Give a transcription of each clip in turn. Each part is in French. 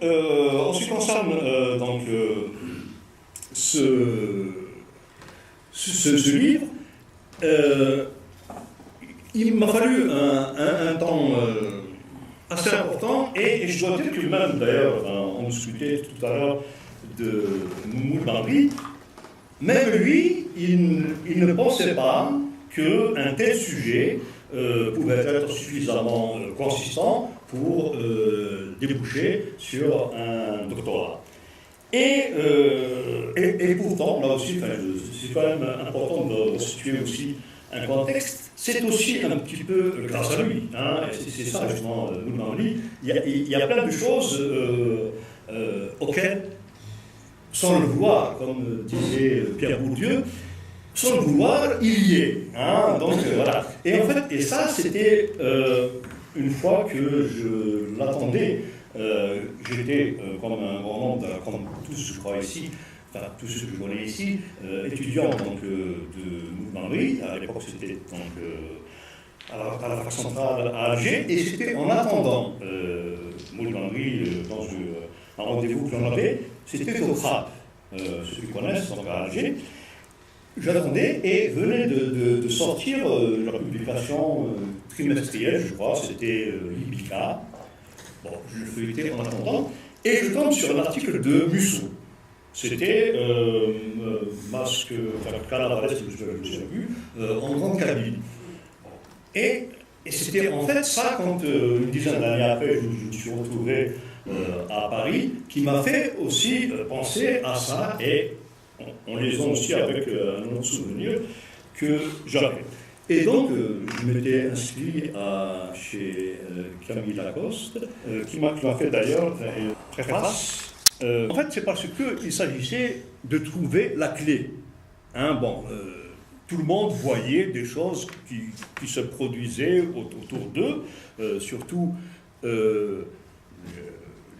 En ce qui concerne donc, ce livre, il m'a fallu un temps assez important et je dois dire que même d'ailleurs, on discutait tout à l'heure de Moule-Henri, même lui, il ne pensait pas qu'un tel sujet pouvait être suffisamment consistant pour déboucher sur un doctorat. Et pourtant, là aussi, c'est quand même important de situer aussi un contexte, c'est aussi un petit peu grâce à lui. Hein, c'est ça, justement, Moule-Henri. Il y a plein de choses auxquelles, sans le vouloir, comme disait Pierre Bourdieu, sans le vouloir, il y est. Hein, donc, voilà. Et en fait, et ça, c'était une fois que je l'attendais, j'étais comme un grand nombre, comme tous, je crois, ici, enfin, tous ceux que je connais ici, étudiant donc, de Moule-Henri. À l'époque, c'était donc à la fac centrale à Alger, et c'était en attendant Moule-Henri dans un rendez-vous que j'en avais, c'était au CRAP, ceux qui connaissent, donc à Alger. J'attendais et venait de sortir la publication trimestrielle, je crois, c'était l'Ibica. Bon, je le feuilletais en attendant, et je tombe sur un article de Musso. C'était masque, Calabrese, je l'ai vu, en grande cabine. Et c'était en fait ça, quand une dizaine d'années après, je me suis retrouvé à Paris, qui m'a fait aussi penser à ça, et on les a aussi avec un autre souvenir que j'avais. Et donc, je m'étais inscrit chez Camille Lacoste, qui m'a fait d'ailleurs une préface. En fait, c'est parce qu'il s'agissait de trouver la clé. Hein, bon, tout le monde voyait des choses qui se produisaient autour d'eux, surtout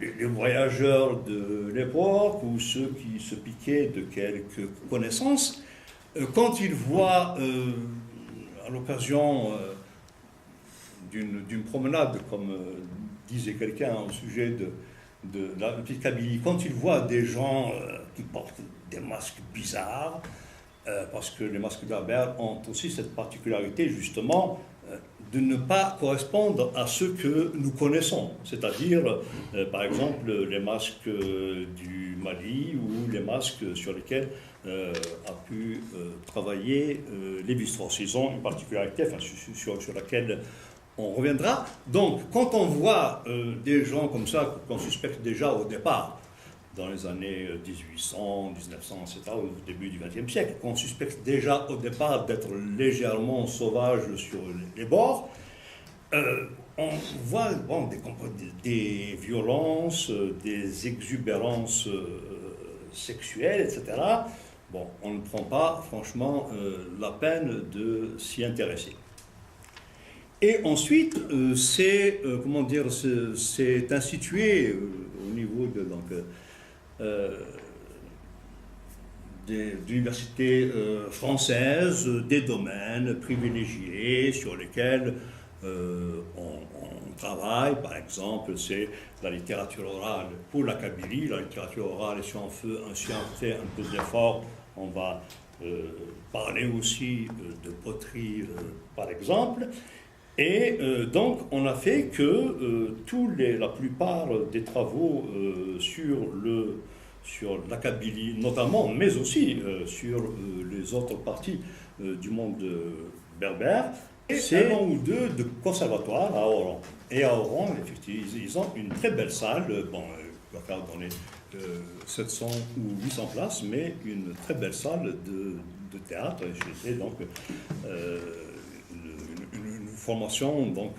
les voyageurs de l'époque ou ceux qui se piquaient de quelques connaissances. Quand ils voient, à l'occasion d'une promenade, comme disait quelqu'un au sujet de la petite Kabylie, quand ils voient des gens qui portent des masques bizarres, parce que les masques berbères ont aussi cette particularité, justement, de ne pas correspondre à ce que nous connaissons, c'est-à-dire, par exemple, les masques du Mali ou les masques sur lesquels a pu travailler Lévi-Strauss. Ils ont une particularité, enfin, sur laquelle on reviendra. Donc, quand on voit des gens comme ça, qu'on suspecte déjà au départ, dans les années 1800, 1900, etc., au début du XXe siècle, qu'on suspecte déjà au départ d'être légèrement sauvage sur les bords, on voit des violences, des exubérances sexuelles, etc. Bon, on ne prend pas, franchement, la peine de s'y intéresser. Et ensuite, c'est institué au niveau de l'université française, des domaines privilégiés sur lesquels on travaille. Par exemple, c'est la littérature orale pour la Kabylie. La littérature orale, et si on fait un peu d'effort, on va parler aussi de poterie, par exemple. Et donc, on a fait que la plupart des travaux sur la Kabylie, notamment, mais aussi sur les autres parties du monde berbère, c'est un ou deux de conservatoires à Oran. Et à Oran, effectivement, ils ont une très belle salle, bon, dans les 700 ou 800 places, mais une très belle salle de théâtre. C'était donc une formation donc,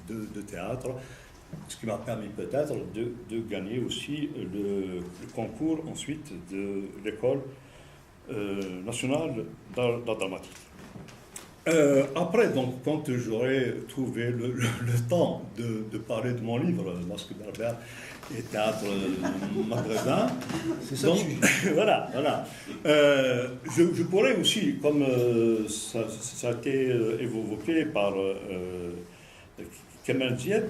de théâtre, ce qui m'a permis peut-être de gagner aussi le concours ensuite de l'école nationale d'art dramatique. Après, donc, quand j'aurai trouvé le temps de parler de mon livre, Masque berbère et théâtre maghrébin, c'est ça. Donc, voilà. Je pourrais aussi, comme ça a été évoqué par Kemal Zied,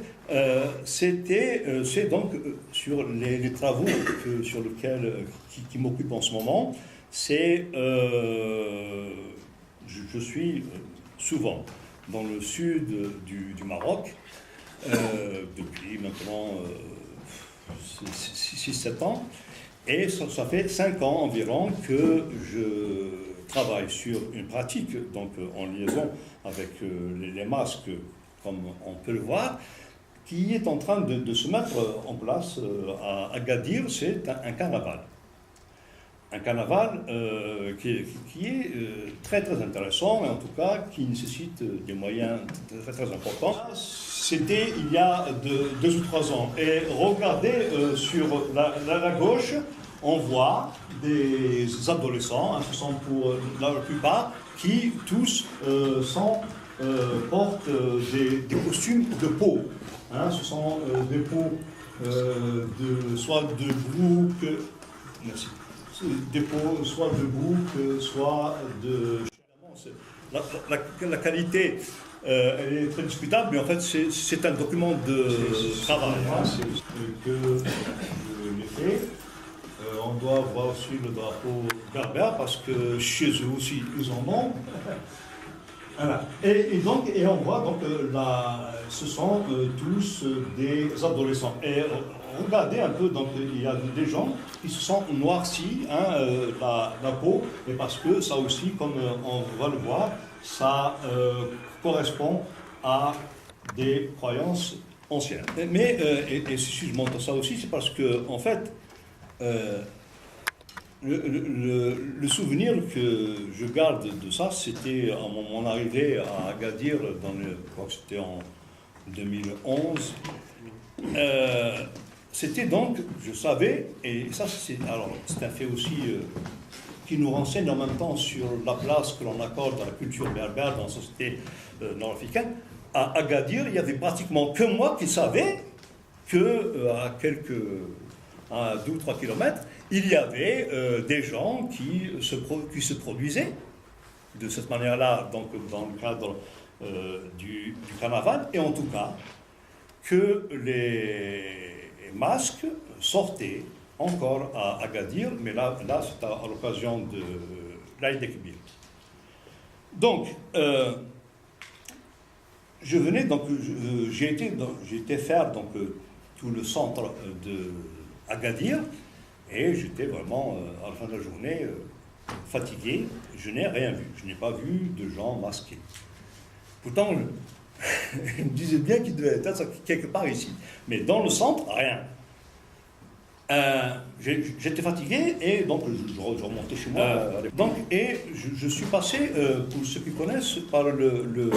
c'est donc sur les travaux sur lesquels qui m'occupent en ce moment. C'est je suis souvent dans le sud du Maroc depuis maintenant 6-7 ans, et ça fait 5 ans environ que je travaille sur une pratique, donc en liaison avec les masques, comme on peut le voir, qui est en train de se mettre en place à Agadir. C'est un carnaval. Un carnaval qui est très très intéressant, et en tout cas qui nécessite des moyens très très importants. C'était il y a 2 ou 3 ans. Et regardez sur la gauche, on voit des adolescents, ce sont pour la plupart, qui tous portent des costumes de peau. Ce sont des peaux soit de bouc, merci. Des peaux soit de bouc, soit de... La qualité, elle est très discutable, mais en fait, c'est un document de travail que j'ai fait. On doit voir aussi le drapeau berbère, parce que chez eux aussi, ils en ont. Voilà. Et on voit donc ce sont tous des adolescents. Et regardez un peu, donc il y a des gens qui se sont noircis la peau, et parce que ça aussi, comme on va le voir, ça correspond à des croyances anciennes. Mais si je montre ça aussi, c'est parce que en fait, le souvenir que je garde de ça, c'était à mon arrivée à Agadir, je crois que c'était en 2011. C'était donc, je savais, et ça c'est un fait aussi qui nous renseigne en même temps sur la place que l'on accorde à la culture berbère dans la société nord-africaine. À Agadir, il y avait pratiquement que moi qui savais que à 2 ou 3 kilomètres, il y avait des gens qui se produisaient de cette manière-là, donc dans le cadre du carnaval, et en tout cas que les masques sortaient encore à Agadir, mais là c'est à l'occasion de l'Aïd el-Kébir. Donc, je venais, donc j'ai été faire donc tout le centre de Agadir, et j'étais vraiment à la fin de la journée fatigué. Je n'ai rien vu, je n'ai pas vu de gens masqués. Pourtant, je me disais bien qu'il devait être quelque part ici, mais dans le centre, rien. J'étais fatigué, et donc je remontais chez moi. Et je suis passé, pour ceux qui connaissent, par le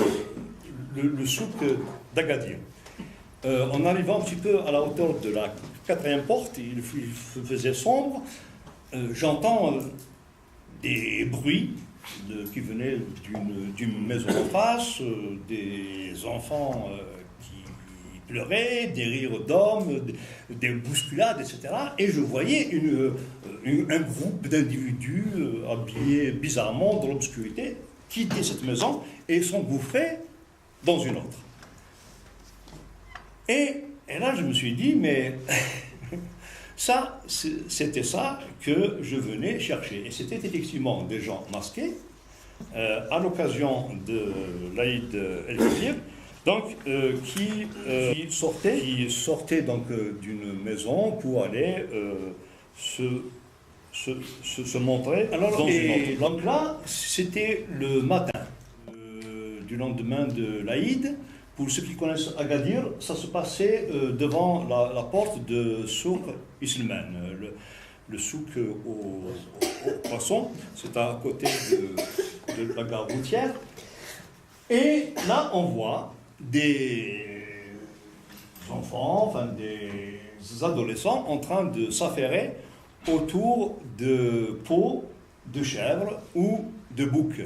souk d'Agadir. En arrivant un petit peu à la hauteur de la 4e porte, il faisait sombre. J'entends des bruits qui venaient d'une maison en face, des enfants qui pleuraient, des rires d'hommes, des bousculades, etc. Et je voyais un groupe d'individus habillés bizarrement dans l'obscurité quitter cette maison et s'engouffrer dans une autre. Et là, je me suis dit, mais ça, c'était ça que je venais chercher. Et c'était effectivement des gens masqués, à l'occasion de l'Aïd el-Kébir, donc qui sortaient donc d'une maison pour aller se montrer dans une autre. Donc là, c'était le matin du lendemain de l'Aïd. Pour ceux qui connaissent Agadir, ça se passait devant la porte de Souk Isselman, le souk au poisson. C'est à côté de la gare routière. Et là, on voit des enfants, enfin des adolescents en train de s'affairer autour de peaux de chèvre ou de bouc.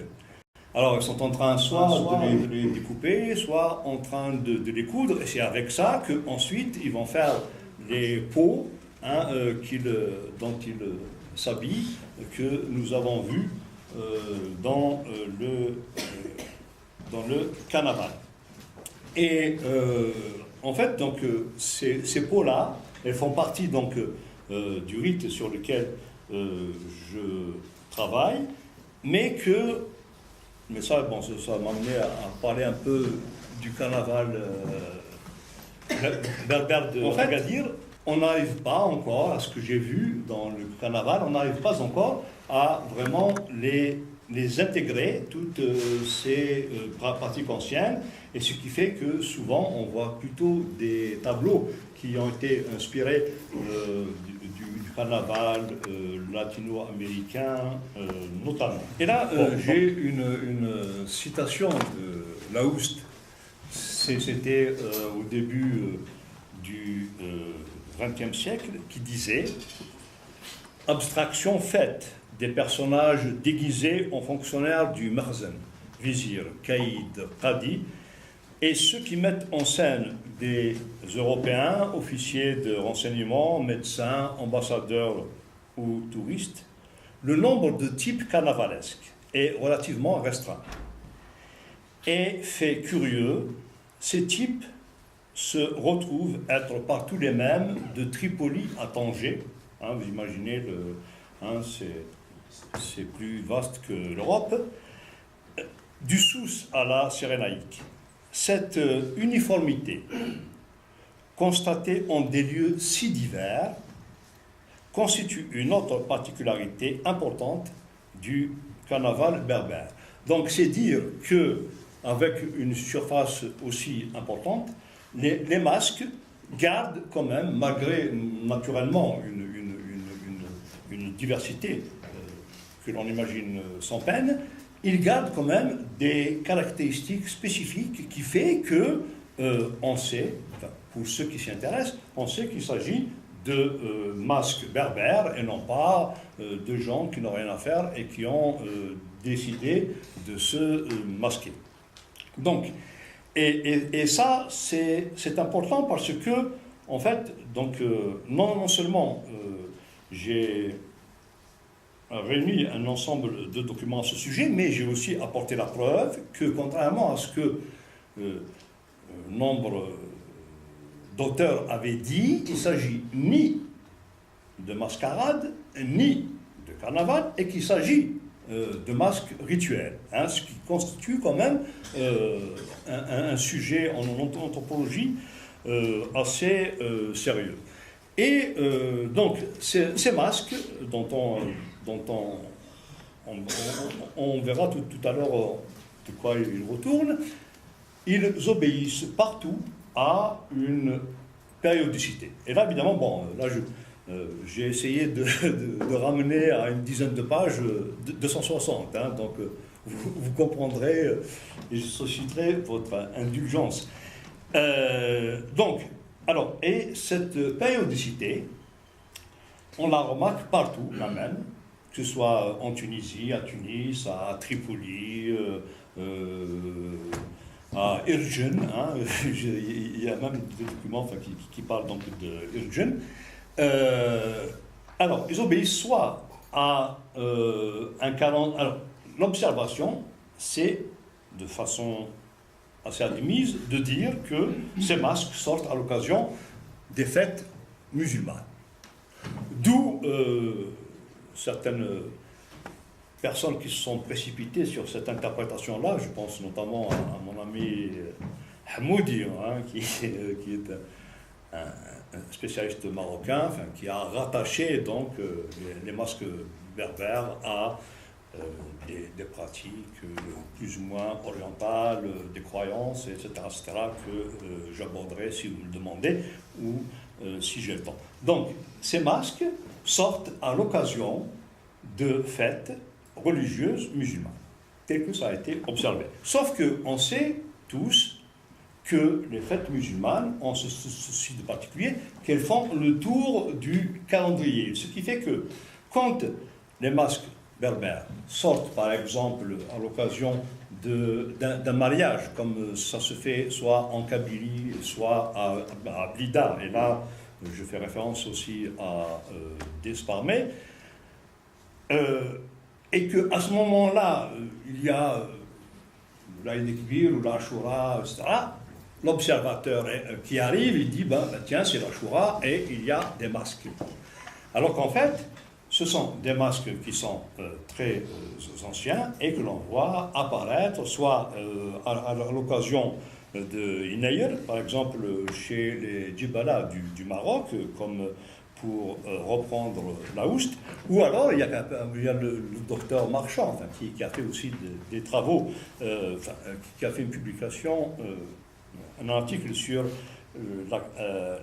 Alors, ils sont en train soit de les découper, soit en train de les coudre, et c'est avec ça qu'ensuite ils vont faire les peaux dont ils s'habillent, que nous avons vu dans le carnaval. Et en fait, donc, ces peaux-là, elles font partie donc, du rite sur lequel je travaille, mais ça, bon, ça m'a amené à parler un peu du carnaval berbère de Agadir. On n'arrive pas encore, à ce que j'ai vu dans le carnaval, on n'arrive pas encore à vraiment les intégrer, toutes ces pratiques anciennes, et ce qui fait que souvent on voit plutôt des tableaux qui ont été inspirés du carnaval latino-américain notamment. Et là, j'ai une citation de Laoust. C'était au début du XXe siècle, qui disait « Abstraction faite des personnages déguisés en fonctionnaires du Marzen, vizir, caïd, qadi, et ceux qui mettent en scène des Européens, officiers de renseignement, médecins, ambassadeurs ou touristes, le nombre de types carnavalesques est relativement restreint. Et fait curieux, ces types se retrouvent être partout les mêmes, de Tripoli à Tanger. Vous imaginez, c'est plus vaste que l'Europe. Du Sousse à la Cyrénaïque. Cette uniformité, constatée en des lieux si divers, constitue une autre particularité importante du carnaval berbère. Donc c'est dire qu'avec une surface aussi importante, les masques gardent quand même, malgré naturellement une diversité que l'on imagine sans peine, ils gardent quand même des caractéristiques spécifiques qui fait que on sait, enfin, pour ceux qui s'y intéressent, on sait qu'il s'agit de masques berbères et non pas de gens qui n'ont rien à faire et qui ont décidé de se masquer. Donc, et ça, c'est important parce que, en fait, donc, non seulement j'ai réuni un ensemble de documents à ce sujet, mais j'ai aussi apporté la preuve que, contrairement à ce que nombre d'auteurs avaient dit, il ne s'agit ni de mascarade, ni de carnaval, et qu'il s'agit de masques rituels, ce qui constitue quand même un sujet en anthropologie assez sérieux. Et donc, ces masques, dont on verra tout à l'heure de quoi ils retournent, ils obéissent partout à une périodicité. Et là, évidemment, bon, là, j'ai essayé de ramener à une dizaine de pages 260, donc vous comprendrez et je solliciterai votre indulgence. Donc, alors, et cette périodicité, on la remarque partout, la même, que ce soit en Tunisie, à Tunis, à Tripoli, à Irgun, il y a même des documents qui parlent donc de Irgun. Alors, ils obéissent soit à un calendrier. Alors, l'observation, c'est de façon assez admise de dire que ces masques sortent à l'occasion des fêtes musulmanes. D'où certaines personnes qui se sont précipitées sur cette interprétation-là, je pense notamment à mon ami Hamoudi, qui est un spécialiste marocain, qui a rattaché donc les masques berbères à des pratiques plus ou moins orientales, des croyances, etc., que j'aborderai si vous le demandez ou si j'ai le temps. Donc, ces masques sortent à l'occasion de fêtes religieuses musulmanes, tel que ça a été observé. Sauf qu'on sait tous que les fêtes musulmanes ont ceci de particulier, qu'elles font le tour du calendrier. Ce qui fait que quand les masques berbères sortent, par exemple, à l'occasion d'un mariage, comme ça se fait soit en Kabylie, soit à Blida, et là, je fais référence aussi à Desparmé, et qu'à ce moment-là, il y a l'Aïd Kbir ou l'Ashura, etc., l'observateur qui arrive, il dit, tiens, c'est l'Ashura, et il y a des masques. Alors qu'en fait, ce sont des masques qui sont très anciens et que l'on voit apparaître soit à l'occasion de Inayr, par exemple chez les Djibala du Maroc, comme pour reprendre Laoust, ou alors il y a le docteur Marchand, enfin, qui a fait aussi des travaux, qui a fait une publication, un article sur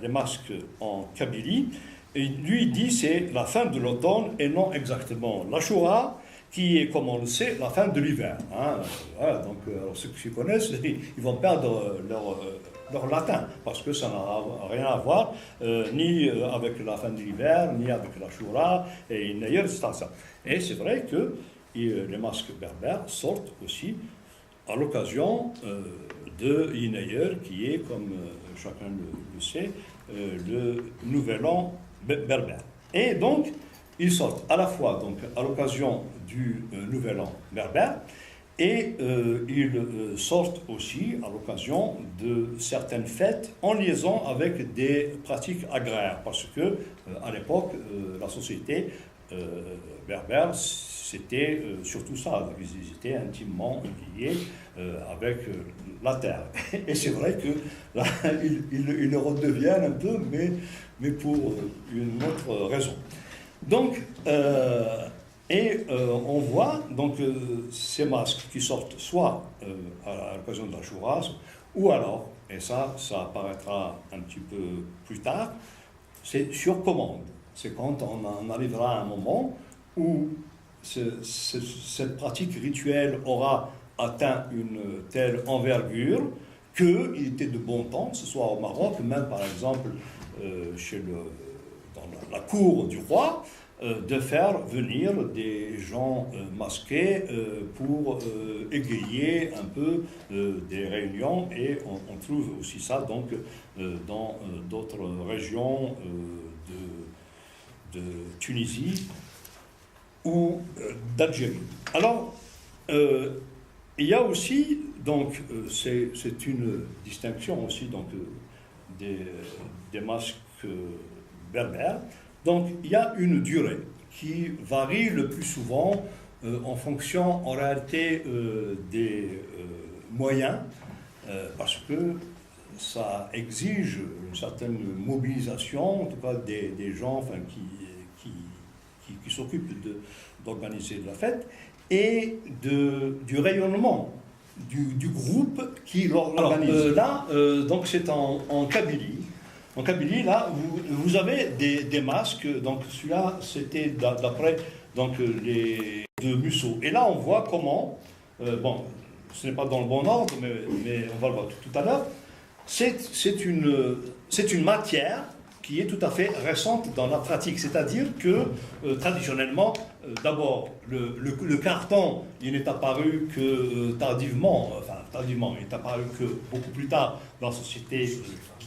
les masques en Kabylie. Et lui dit c'est la fin de l'automne et non exactement l'Ashura, qui est, comme on le sait, la fin de l'hiver. Hein. Voilà, donc, ceux qui connaissent, ils vont perdre leur latin, parce que ça n'a rien à voir ni avec la fin de l'hiver, ni avec l'Ashura, et d'ailleurs, c'est ça. Et c'est vrai que les masques berbères sortent aussi à l'occasion de Inayer, qui est, comme chacun le sait, le nouvel an berbère. Et donc, ils sortent à la fois donc, à l'occasion du Nouvel An berbère et ils sortent aussi à l'occasion de certaines fêtes en liaison avec des pratiques agraires. Parce que à l'époque, la société berbère, c'était surtout ça. Ils étaient intimement liés avec la terre. Et c'est vrai qu'ils le redeviennent un peu, mais pour une autre raison. Donc, on voit donc ces masques qui sortent soit à l'occasion de la Shura, ou alors, et ça apparaîtra un petit peu plus tard, c'est sur commande. C'est quand on en arrivera à un moment où cette pratique rituelle aura atteint une telle envergure qu'il était de bon temps, que ce soit au Maroc, même par exemple dans la cour du roi, de faire venir des gens masqués pour égayer un peu des réunions, et on trouve aussi ça donc dans d'autres régions de Tunisie ou d'Algérie. Alors, il y a aussi, donc, c'est une distinction aussi donc, des masques berbères. Donc, il y a une durée qui varie le plus souvent en fonction, en réalité, des moyens, parce que ça exige une certaine mobilisation, en tout cas des gens enfin, qui s'occupent d'organiser la fête, et du rayonnement du groupe qui l'organise. Là, donc c'est en Kabylie. En Kabylie, là, vous avez des masques. Donc celui-là, c'était d'après donc, les de Musso. Et là, on voit comment, bon, ce n'est pas dans le bon ordre, mais on va le voir tout à l'heure, c'est une matière qui est tout à fait récente dans la pratique. C'est-à-dire que, traditionnellement, d'abord, le carton, il n'est apparu que tardivement, il est apparu que beaucoup plus tard dans la société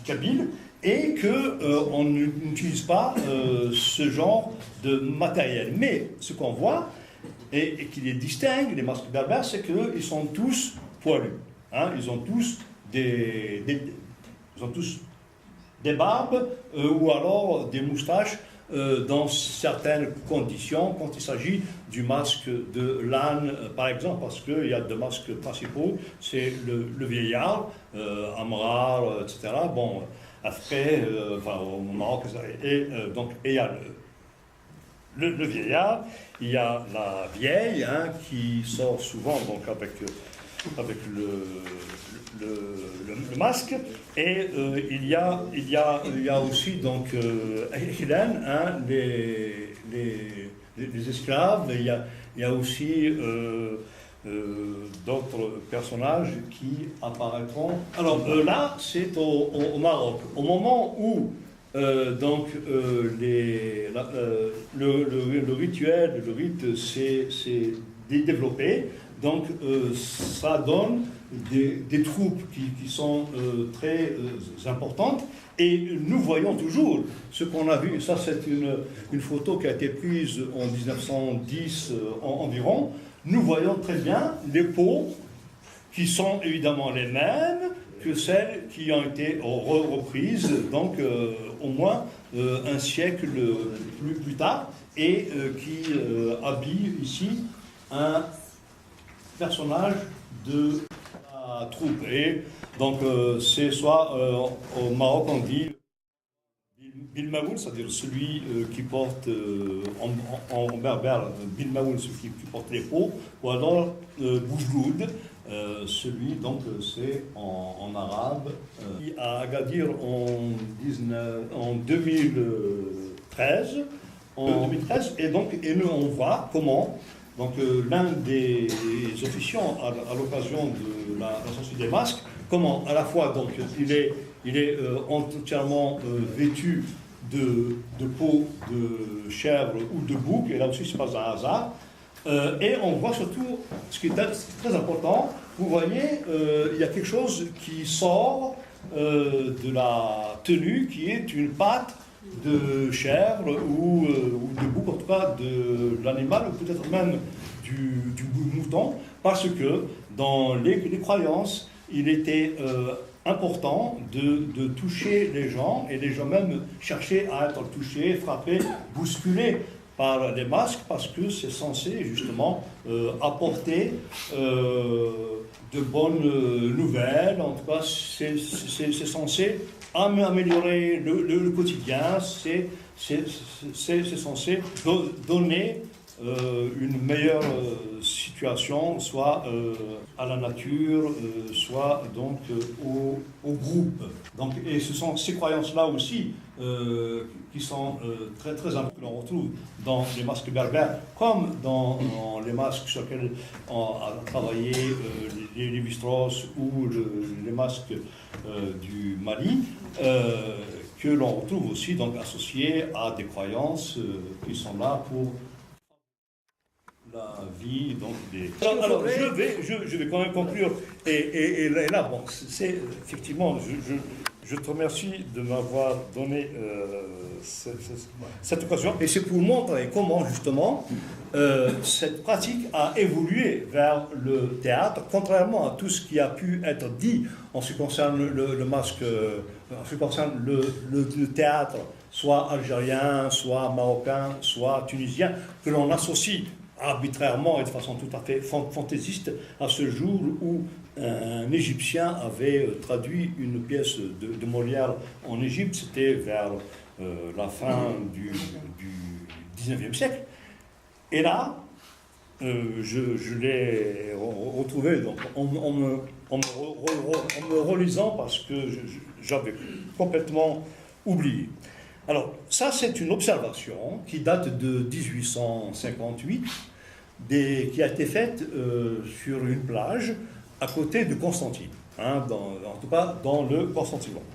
kabyle, et qu'on n'utilise pas ce genre de matériel. Mais ce qu'on voit, et qui les distingue, les masques berbères, c'est qu'ils sont tous poilus. Hein, ils ont tous des barbes ou alors des moustaches dans certaines conditions, quand il s'agit du masque de l'âne, par exemple, parce qu'il y a deux masques principaux, c'est le vieillard, Amrar, etc. Bon, après, au Maroc, et il y a le vieillard, il y a la vieille, hein, qui sort souvent donc, avec le masque, et il y a aussi donc Hélène, hein, les esclaves, il y a aussi d'autres personnages qui apparaîtront. Alors là, c'est au Maroc. Au moment où donc le rituel, le rite s'est développé, donc ça donne des troupes qui sont très importantes. Et nous voyons toujours ce qu'on a vu. Ça, c'est une photo qui a été prise en 1910 environ. Nous voyons très bien les peaux qui sont évidemment les mêmes que celles qui ont été reprises, donc au moins un siècle plus tard, et qui habillent ici un personnage de la troupe. Et donc c'est soit au Maroc on dit Bilmaoul, c'est-à-dire celui qui porte en berbère, Bilmaoul, celui qui porte les peaux, ou alors Boujloud, celui, donc c'est en arabe. À Agadir en 2013, et nous on voit comment donc l'un des officiants à l'occasion de la sortie des masques, comment à la fois donc il est entièrement vêtu de peau de chèvre ou de bouc, et là aussi c'est pas un hasard. Et on voit surtout, ce qui est très important, vous voyez, il y a quelque chose qui sort de la tenue, qui est une patte de chèvre ou de bouc, en tout cas de l'animal, ou peut-être même du mouton, parce que dans les croyances, il était important de toucher les gens, et les gens même cherchaient à être touchés, frappés, bousculés par les masques, parce que c'est censé justement apporter de bonnes nouvelles. En tout cas, c'est censé améliorer le quotidien, c'est censé donner une meilleure situation, soit à la nature, soit donc au groupe. Donc, et ce sont ces croyances-là aussi qui sont très très importantes, que l'on retrouve dans les masques berbères, comme dans les masques sur lesquels a travaillé les Lévi-Strauss ou les masques du Mali, que l'on retrouve aussi donc associés à des croyances qui sont là pour la vie, donc des... Alors, je vais quand même conclure. Et là, bon, c'est effectivement, je te remercie de m'avoir donné cette occasion. Et c'est pour montrer comment, justement, cette pratique a évolué vers le théâtre, contrairement à tout ce qui a pu être dit en ce qui concerne le masque, en ce qui concerne le théâtre, soit algérien, soit marocain, soit tunisien, que l'on associe arbitrairement et de façon tout à fait fantaisiste à ce jour où un Égyptien avait traduit une pièce de Molière en Égypte. C'était vers la fin du 19e siècle. Et là, je l'ai retrouvé donc, en me relisant, parce que j'avais complètement oublié. Alors, ça, c'est une observation qui date de 1858, qui a été faite sur une plage à côté de Constantine, en tout cas dans le Constantinople.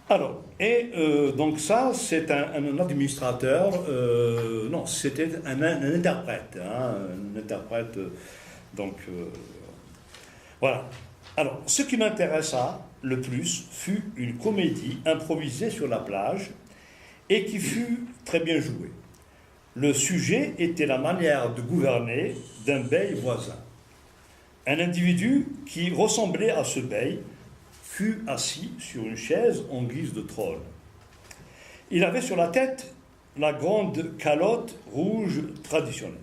Alors, et donc ça, c'est un administrateur, non, c'était un interprète, un interprète, donc, voilà. Alors, ce qui m'intéressa le plus fut une comédie improvisée sur la plage et qui fut très bien jouée. Le sujet était la manière de gouverner d'un bey voisin. Un individu qui ressemblait à ce bey fut assis sur une chaise en guise de trône. Il avait sur la tête la grande calotte rouge traditionnelle.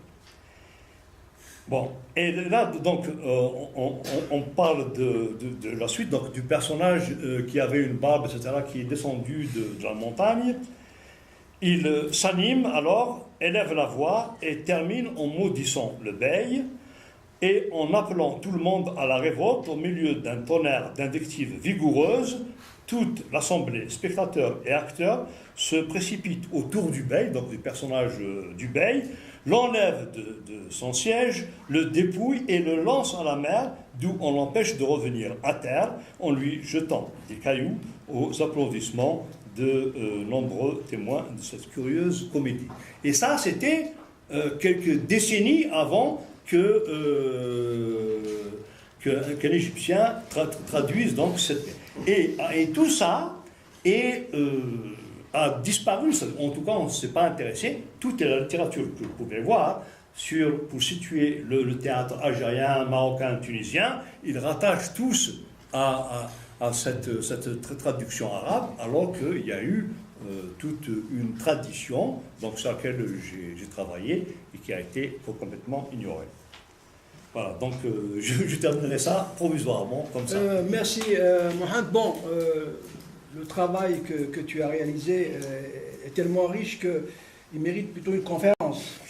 Bon, et là, donc, on parle de la suite, donc, du personnage qui avait une barbe, etc., qui est descendu de la montagne. Il s'anime alors, élève la voix et termine en maudissant le bey et en appelant tout le monde à la révolte au milieu d'un tonnerre d'invectives vigoureuses. Toute l'assemblée, spectateurs et acteurs, se précipite autour du bey, donc du personnage du bey, l'enlève de son siège, le dépouille et le lance à la mer, d'où on l'empêche de revenir à terre en lui jetant des cailloux aux applaudissements de nombreux témoins de cette curieuse comédie. Et ça, c'était quelques décennies avant qu'un Égyptien traduise donc cette... Et tout ça a disparu, en tout cas on ne s'est pas intéressé, toute la littérature que vous pouvez voir, pour situer le théâtre algérien, marocain, tunisien, ils rattachent tous à cette traduction arabe, alors qu'il y a eu toute une tradition, donc sur laquelle j'ai travaillé, et qui a été complètement ignorée. Voilà, donc je terminerai ça provisoirement, comme ça. Merci, Mohamed. Bon, le travail que tu as réalisé est tellement riche qu'il mérite plutôt une conférence.